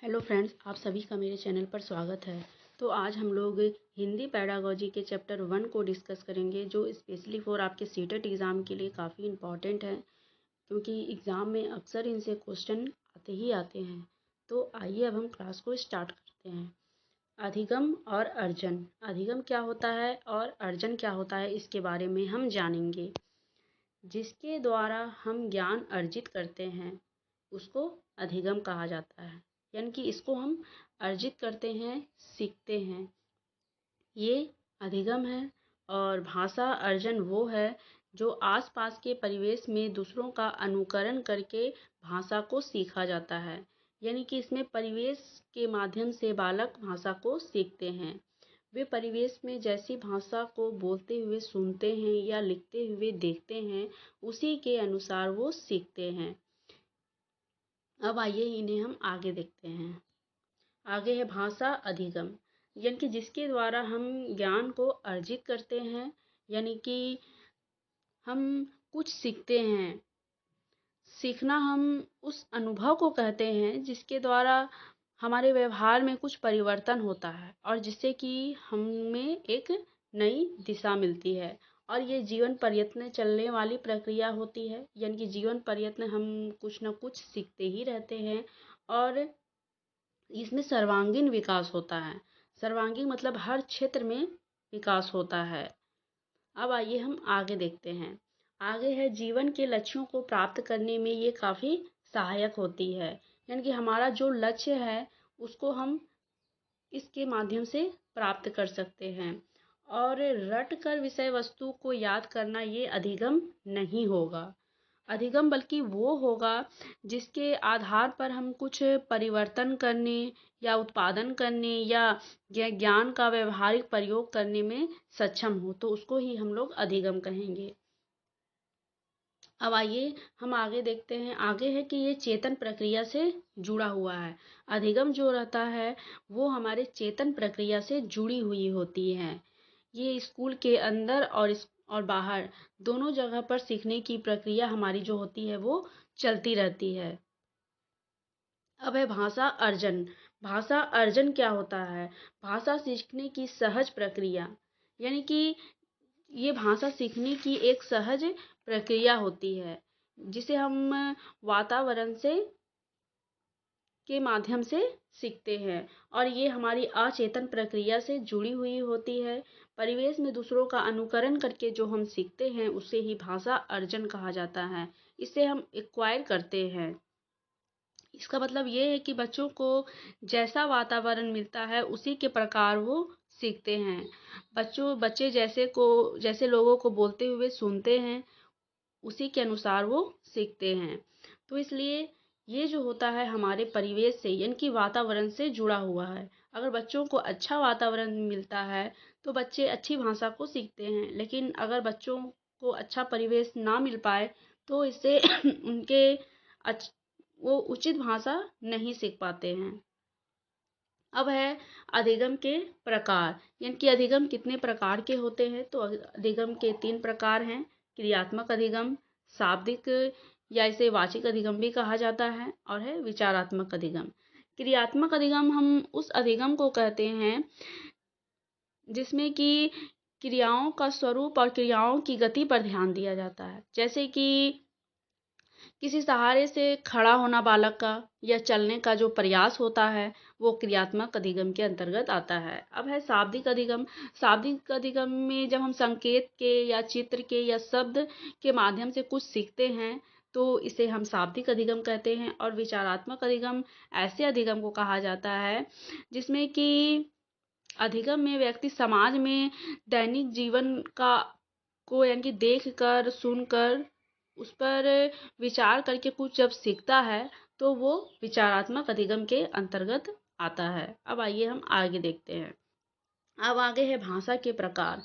Hello friends, आप सभी का मेरे चैनल पर स्वागत है। तो आज हम लोग हिंदी पेडागोजी के चैप्टर 1 को डिस्कस करेंगे, जो स्पेशली फॉर आपके सीटेट एग्ज़ाम के लिए काफ़ी इम्पॉर्टेंट है, क्योंकि एग्ज़ाम में अक्सर इनसे क्वेश्चन आते ही आते हैं। तो आइए अब हम क्लास को स्टार्ट करते हैं। अधिगम और अर्जन। अधिगम क्या होता है और अर्जन क्या होता है, इसके बारे में हम जानेंगे। जिसके द्वारा हम ज्ञान अर्जित करते हैं उसको अधिगम कहा जाता है, यानी कि इसको हम अर्जित करते हैं, सीखते हैं, ये अधिगम है। और भाषा अर्जन वो है जो आसपास के परिवेश में दूसरों का अनुकरण करके भाषा को सीखा जाता है, यानी कि इसमें परिवेश के माध्यम से बालक भाषा को सीखते हैं। वे परिवेश में जैसी भाषा को बोलते हुए सुनते हैं या लिखते हुए देखते हैं, उसी के अनुसार वो सीखते हैं। अब आइए इन्हें हम आगे देखते हैं। आगे है भाषा अधिगम, यानी कि जिसके द्वारा हम ज्ञान को अर्जित करते हैं, यानी कि हम कुछ सीखते हैं। सीखना हम उस अनुभव को कहते हैं जिसके द्वारा हमारे व्यवहार में कुछ परिवर्तन होता है और जिससे कि हमें एक नई दिशा मिलती है। और ये जीवन प्रयत्न चलने वाली प्रक्रिया होती है, यानी कि जीवन प्रयत्न हम कुछ ना कुछ सीखते ही रहते हैं और इसमें सर्वांगीण विकास होता है। सर्वांगीण मतलब हर क्षेत्र में विकास होता है। अब आइए हम आगे देखते हैं। आगे है जीवन के लक्ष्यों को प्राप्त करने में ये काफ़ी सहायक होती है, यानी कि हमारा जो लक्ष्य है उसको हम इसके माध्यम से प्राप्त कर सकते हैं। और रट कर विषय वस्तु को याद करना ये अधिगम नहीं होगा। अधिगम बल्कि वो होगा जिसके आधार पर हम कुछ परिवर्तन करने या उत्पादन करने या ज्ञान का व्यवहारिक प्रयोग करने में सक्षम हो, तो उसको ही हम लोग अधिगम कहेंगे। अब आइए हम आगे देखते हैं। आगे है कि ये चेतन प्रक्रिया से जुड़ा हुआ है। अधिगम जो रहता है वो हमारे चेतन प्रक्रिया से जुड़ी हुई होती है। ये स्कूल के अंदर और बाहर दोनों जगह पर सीखने की प्रक्रिया हमारी जो होती है वो चलती रहती है। अब है भाषा अर्जन। भाषा अर्जन क्या होता है? भाषा सीखने की सहज प्रक्रिया, यानी कि ये भाषा सीखने की एक सहज प्रक्रिया होती है जिसे हम वातावरण से के माध्यम से सीखते हैं और ये हमारी अचेतन प्रक्रिया से जुड़ी हुई होती है। परिवेश में दूसरों का अनुकरण करके जो हम सीखते हैं उसे ही भाषा अर्जन कहा जाता है। इसे हम एक्वायर करते हैं। इसका मतलब ये है कि बच्चों को जैसा वातावरण मिलता है उसी के प्रकार वो सीखते हैं। बच्चे जैसे लोगों को बोलते हुए सुनते हैं उसी के अनुसार वो सीखते हैं। तो इसलिए ये जो होता है हमारे परिवेश से, यानी कि वातावरण से जुड़ा हुआ है। अगर बच्चों को अच्छा वातावरण मिलता है तो बच्चे अच्छी भाषा को सीखते हैं, लेकिन अगर बच्चों को अच्छा परिवेश ना मिल पाए तो इससे उनके वो उचित भाषा नहीं सीख पाते हैं। अब है अधिगम के प्रकार, यानी कि अधिगम कितने प्रकार के होते हैं। तो अधिगम के 3 प्रकार हैं। क्रियात्मक अधिगम, शाब्दिक या इसे वाचिक अधिगम भी कहा जाता है, और है विचारात्मक अधिगम। क्रियात्मक अधिगम हम उस अधिगम को कहते हैं जिसमें कि क्रियाओं का स्वरूप और क्रियाओं की गति पर ध्यान दिया जाता है। जैसे कि किसी सहारे से खड़ा होना बालक का या चलने का जो प्रयास होता है वो क्रियात्मक अधिगम के अंतर्गत आता है। अब है शाब्दिक अधिगम। शाब्दिक अधिगम में जब हम संकेत के या चित्र के या शब्द के माध्यम से कुछ सीखते हैं तो इसे हम शाब्दिक अधिगम कहते हैं। और विचारात्मक अधिगम ऐसे अधिगम को कहा जाता है जिसमें कि अधिगम में व्यक्ति समाज में दैनिक जीवन का को, यानी कि देख कर सुन कर उस पर विचार करके कुछ जब सीखता है तो वो विचारात्मक अधिगम के अंतर्गत आता है। अब आइए हम आगे देखते हैं। अब आगे है भाषा के प्रकार,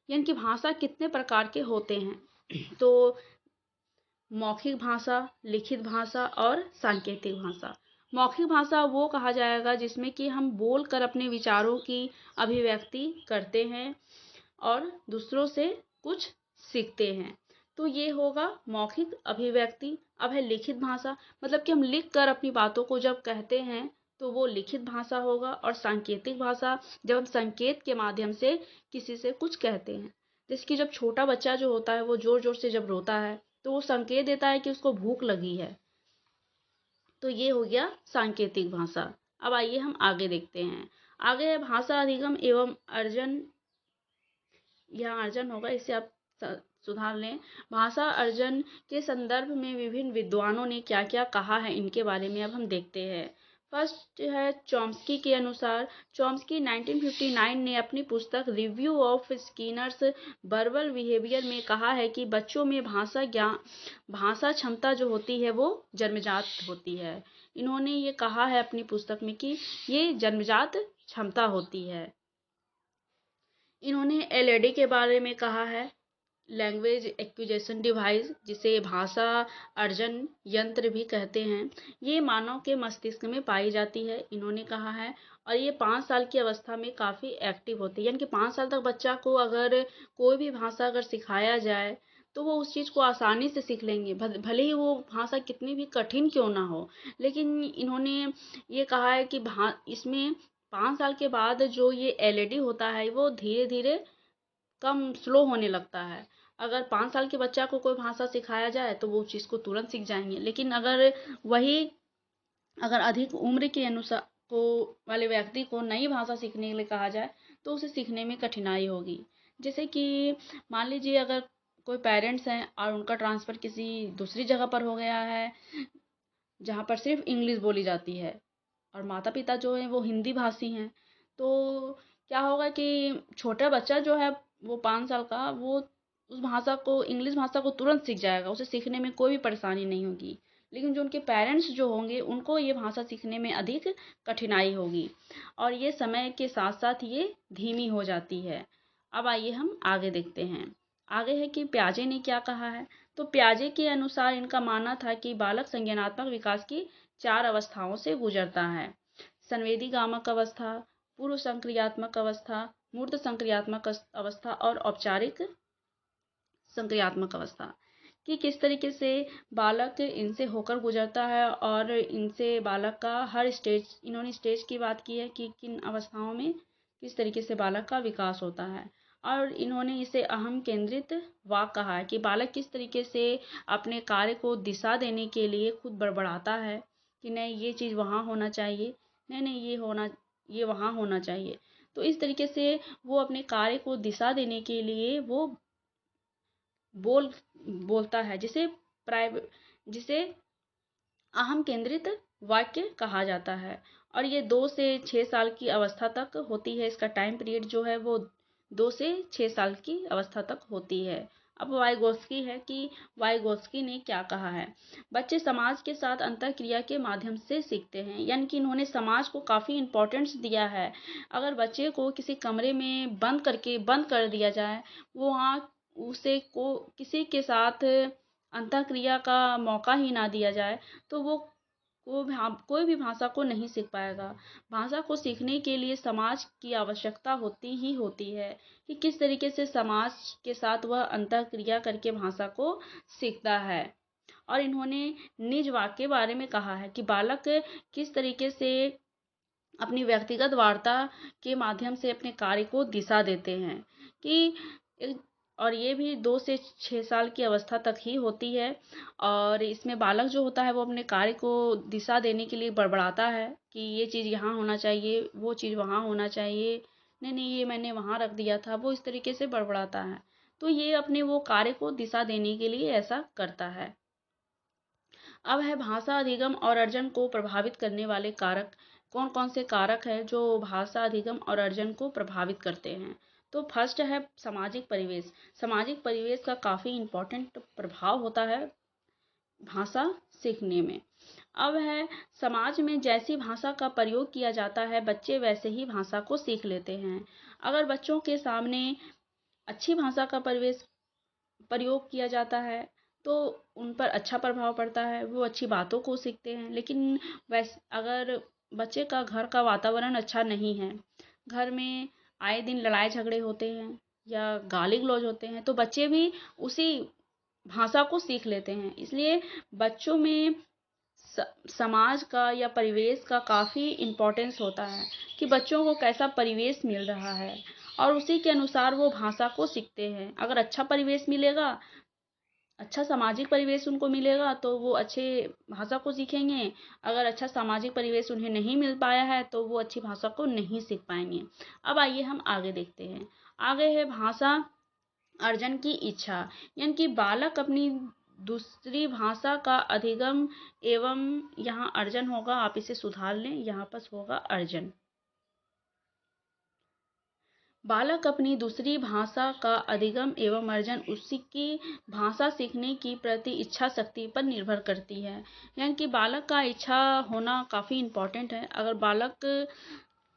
यानी कि भाषा कितने प्रकार के होते हैं। तो मौखिक भाषा, लिखित भाषा और सांकेतिक भाषा। मौखिक भाषा वो कहा जाएगा जिसमें कि हम बोल कर अपने विचारों की अभिव्यक्ति करते हैं और दूसरों से कुछ सीखते हैं, तो ये होगा मौखिक अभिव्यक्ति। अब है लिखित भाषा, मतलब कि हम लिख कर अपनी बातों को जब कहते हैं तो वो लिखित भाषा होगा। और सांकेतिक भाषा जब हम संकेत के माध्यम से किसी से कुछ कहते हैं, जैसे कि जब छोटा बच्चा जो होता है वो जोर जोर से जब रोता है तो वो संकेत देता है कि उसको भूख लगी है। तो ये हो गया सांकेतिक भाषा। अब आइए हम आगे देखते हैं। आगे है भाषा अधिगम एवं अर्जन। यहाँ अर्जन होगा, इसे आप सुधार लें। भाषा अर्जन के संदर्भ में विभिन्न विद्वानों ने क्या क्या कहा है, इनके बारे में अब हम देखते हैं। फर्स्ट है चॉम्स्की के अनुसार। चॉम्स्की 1959 ने अपनी पुस्तक review of Skinner's verbal behaviour में कहा है कि बच्चों में भाषा क्षमता जो होती है वो जन्मजात होती है। इन्होंने ये कहा है अपनी पुस्तक में कि ये जन्मजात क्षमता होती है। इन्होंने एलएडी के बारे में कहा है, लैंग्वेज एक्विजिशन डिवाइस, जिसे भाषा अर्जन यंत्र भी कहते हैं। ये मानव के मस्तिष्क में पाई जाती है, इन्होंने कहा है। और ये 5 साल की अवस्था में काफ़ी एक्टिव होती है, यानी कि 5 साल तक बच्चा को अगर कोई भी भाषा अगर सिखाया जाए तो वो उस चीज़ को आसानी से सीख लेंगे, भले ही वो भाषा कितनी भी कठिन क्यों ना हो। लेकिन इन्होंने ये कहा है कि इसमें 5 साल के बाद जो ये एलईडी होता है वो धीरे धीरे कम स्लो होने लगता है। अगर 5 साल के बच्चा को कोई भाषा सिखाया जाए तो वो उस चीज़ को तुरंत सीख जाएंगे, लेकिन अगर अधिक उम्र के अनुसार को वाले व्यक्ति को नई भाषा सीखने के लिए कहा जाए तो उसे सीखने में कठिनाई होगी। जैसे कि मान लीजिए अगर कोई पेरेंट्स हैं और उनका ट्रांसफ़र किसी दूसरी जगह पर हो गया है जहाँ पर सिर्फ इंग्लिश बोली जाती है, और माता पिता जो हैं वो हिंदी भाषी हैं, तो क्या होगा कि छोटा बच्चा जो है वो 5 साल का, वो उस भाषा को, इंग्लिश भाषा को तुरंत सीख जाएगा, उसे सीखने में कोई भी परेशानी नहीं होगी। लेकिन जो उनके पेरेंट्स जो होंगे उनको ये भाषा सीखने में अधिक कठिनाई होगी, और ये समय के साथ साथ ये धीमी हो जाती है। अब आइए हम आगे देखते हैं। आगे है कि प्याजे ने क्या कहा है। तो प्याजे के अनुसार इनका मानना था कि बालक संज्ञानात्मक विकास की 4 अवस्थाओं से गुजरता है: संवेदी गामक अवस्था, पूर्व संक्रियात्मक अवस्था, मूर्त संक्रियात्मक अवस्था और औपचारिक संक्रियात्मक अवस्था। कि किस तरीके से बालक इनसे होकर गुजरता है, और इनसे बालक का हर स्टेज, इन्होंने स्टेज की बात की है कि किन अवस्थाओं में किस तरीके से बालक का विकास होता है। और इन्होंने इसे अहम केंद्रित वाक कहा है कि बालक किस तरीके से अपने कार्य को दिशा देने के लिए खुद बड़बड़ाता है कि नहीं ये चीज़ वहाँ होना चाहिए, नहीं ये वहाँ होना चाहिए। तो इस तरीके से वो अपने कार्य को दिशा देने के लिए वो बोलता है, जिसे अहम केंद्रित वाक्य कहा जाता है। और ये 2 से 6 साल की अवस्था तक होती है। इसका टाइम पीरियड जो है वो 2 से 6 साल की अवस्था तक होती है। अब वाइगोत्स्की ने क्या कहा है। बच्चे समाज के साथ अंतःक्रिया के माध्यम से सीखते हैं, यानी कि इन्होंने समाज को काफ़ी इम्पोर्टेंस दिया है। अगर बच्चे को किसी कमरे में बंद कर दिया जाए, वो वहाँ उसे को किसी के साथ अंतःक्रिया का मौका ही ना दिया जाए, तो वो कोई भी भाषा को नहीं सीख पाएगा। भाषा को सीखने के लिए समाज की आवश्यकता होती है कि किस तरीके से समाज के साथ वह अंतःक्रिया करके भाषा को सीखता है। और इन्होंने निज वाक्य के बारे में कहा है कि बालक किस तरीके से अपनी व्यक्तिगत वार्ता के माध्यम से अपने कार्य को दिशा देते हैं कि और ये भी 2 से 6 साल की अवस्था तक ही होती है। और इसमें बालक जो होता है वो अपने कार्य को दिशा देने के लिए बड़बड़ाता है कि ये चीज़ यहाँ होना चाहिए, वो चीज़ वहाँ होना चाहिए, नहीं ये मैंने वहाँ रख दिया था, वो इस तरीके से बड़बड़ाता है। तो ये अपने वो कार्य को दिशा देने के लिए ऐसा करता है। अब है भाषा अधिगम और अर्जन को प्रभावित करने वाले कारक। कौन कौन से कारक हैं जो भाषा अधिगम और अर्जन को प्रभावित करते हैं। तो फर्स्ट है सामाजिक परिवेश। सामाजिक परिवेश का काफ़ी इम्पोर्टेंट प्रभाव होता है भाषा सीखने में। अब है समाज में जैसी भाषा का प्रयोग किया जाता है बच्चे वैसे ही भाषा को सीख लेते हैं। अगर बच्चों के सामने अच्छी भाषा का प्रयोग किया जाता है तो उन पर अच्छा प्रभाव पड़ता है, वो अच्छी बातों को सीखते हैं। लेकिन वैसे अगर बच्चे का घर का वातावरण अच्छा नहीं है, घर में आए दिन लड़ाई झगड़े होते हैं या गाली गलौज होते हैं, तो बच्चे भी उसी भाषा को सीख लेते हैं। इसलिए बच्चों में समाज का या परिवेश का काफ़ी इम्पोर्टेंस होता है कि बच्चों को कैसा परिवेश मिल रहा है और उसी के अनुसार वो भाषा को सीखते हैं। अगर अच्छा परिवेश मिलेगा, अच्छा सामाजिक परिवेश उनको मिलेगा तो वो अच्छे भाषा को सीखेंगे। अगर अच्छा सामाजिक परिवेश उन्हें नहीं मिल पाया है तो वो अच्छी भाषा को नहीं सीख पाएंगे। अब आइए हम आगे देखते हैं। आगे है भाषा अर्जन की इच्छा, यानी कि बालक अपनी दूसरी भाषा का अधिगम एवं, यहाँ अर्जन होगा, आप इसे सुधार लें, यहाँ पर होगा अर्जन। बालक अपनी दूसरी भाषा का अधिगम एवं अर्जन उसकी भाषा सीखने की प्रति इच्छा शक्ति पर निर्भर करती है। यानी कि बालक का इच्छा होना काफ़ी इम्पोर्टेंट है। अगर बालक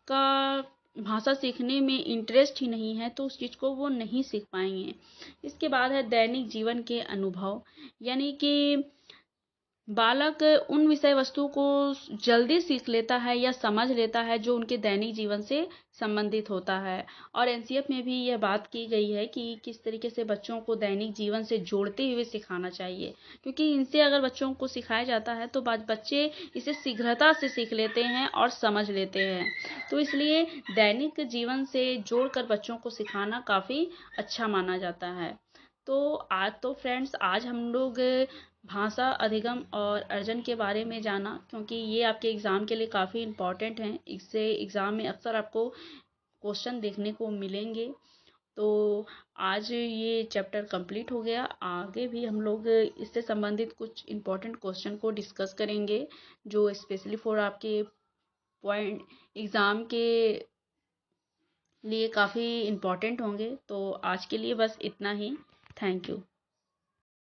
का भाषा सीखने में इंटरेस्ट ही नहीं है तो उस चीज़ को वो नहीं सीख पाएंगे। इसके बाद है दैनिक जीवन के अनुभव, यानी कि बालक उन विषय वस्तु को जल्दी सीख लेता है या समझ लेता है जो उनके दैनिक जीवन से संबंधित होता है। और एनसीएफ में भी यह बात की गई है कि किस तरीके से बच्चों को दैनिक जीवन से जोड़ते हुए सिखाना चाहिए, क्योंकि इनसे अगर बच्चों को सिखाया जाता है तो बच्चे इसे शीघ्रता से सीख लेते हैं और समझ लेते हैं। तो इसलिए दैनिक जीवन से जोड़कर बच्चों को सिखाना काफ़ी अच्छा माना जाता है। तो फ्रेंड्स, आज हम लोग भाषा अधिगम और अर्जन के बारे में जाना, क्योंकि ये आपके एग्ज़ाम के लिए काफ़ी इम्पॉर्टेंट हैं। इससे एग्ज़ाम में अक्सर आपको क्वेश्चन देखने को मिलेंगे। तो आज ये चैप्टर कंप्लीट हो गया। आगे भी हम लोग इससे संबंधित कुछ इम्पोर्टेंट क्वेश्चन को डिस्कस करेंगे जो स्पेशली फॉर आपके पॉइंट एग्ज़ाम के लिए काफ़ी इम्पोर्टेंट होंगे। तो आज के लिए बस इतना ही। Thank you.